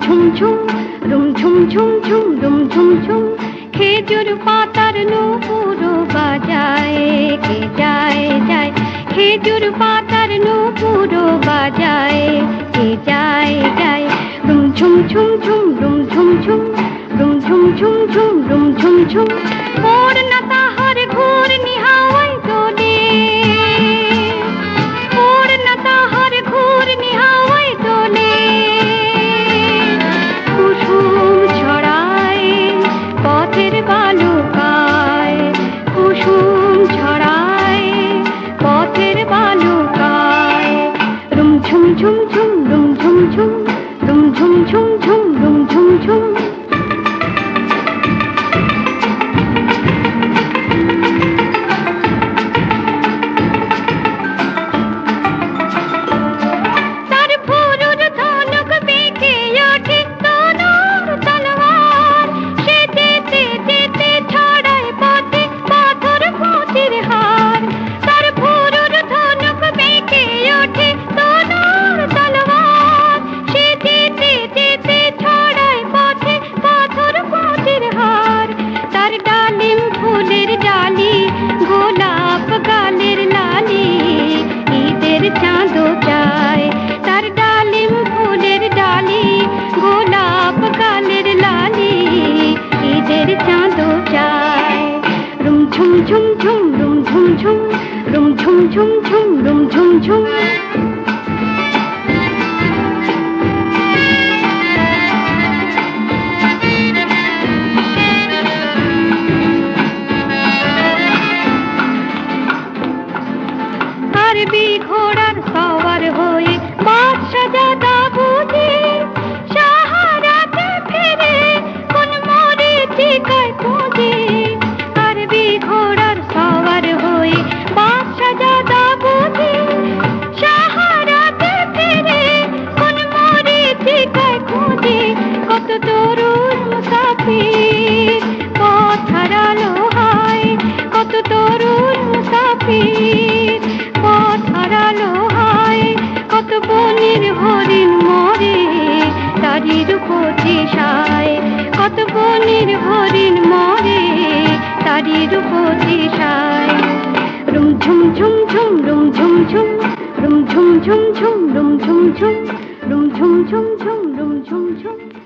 ঝুম ঝুম room ঝুম ঝুম ঝুম room ঝুম ঝুম খেজুর পাতার নূপুর বাজায় কে যায় যায় খেজুর পাতার নূপুর বাজায় কে যায় যায় রুম ঝুম ঝুম ঝুম রুম ঝুম ঝুম রুম ঝুম ঝুম ঝুম রুম ঝুম ঝুম ওর না তাহার ঘূর্ণি হাওয়ায় দোলে ওর না তাহার ঘূর্ণি হাওয়ায় দোলে কুসুম ছড়ায় পথের বালুকায় কুসুম ছড়ায় পথের বালুকায় রুম ঝুম ঝুম ঝুম রুম ঝুম ঝুম রুম ঝুম ঝুম ঝুম রুম ঝুম ঝুম চাঁদো চায় তার ডালিম ফুলের ডালি গোলাপ গালের লালি ঈদের চাঁদো চায় রুম ঝুম ঝুম ঝুম রুম ঝুম ঝুম রুম ঝুম ঝুম ঝুম রুম ঝুম ঝুম আরবি ঘোড়ার সওয়ার হয়ে বাদশাহজাদা বুঝি সাহারাতে ফিরে কোন মরীচিকায় খুঁজে আরবি ঘোড়ার সওয়ার হয়ে বাদশাহজাদা বুঝি সাহারাতে ফিরে কোন মরীচিকায় খুঁজে কত তরুণ মুসাফির পথ হারালো হায় কত তরুণ মুসাফির পথ হারালো হায় কত বনের হরিণ মরে তারি রূপতি সায় কত বনের হরিণ মরে তারি রূপতি সায় রুম ঝুম ঝুম ঝুম রুম ঝুম ঝুম রুম ঝুম ঝুম ঝুম রুম ঝুম ঝুম রুম ঝুম ঝুম ঝুম রুম ঝুম ঝুম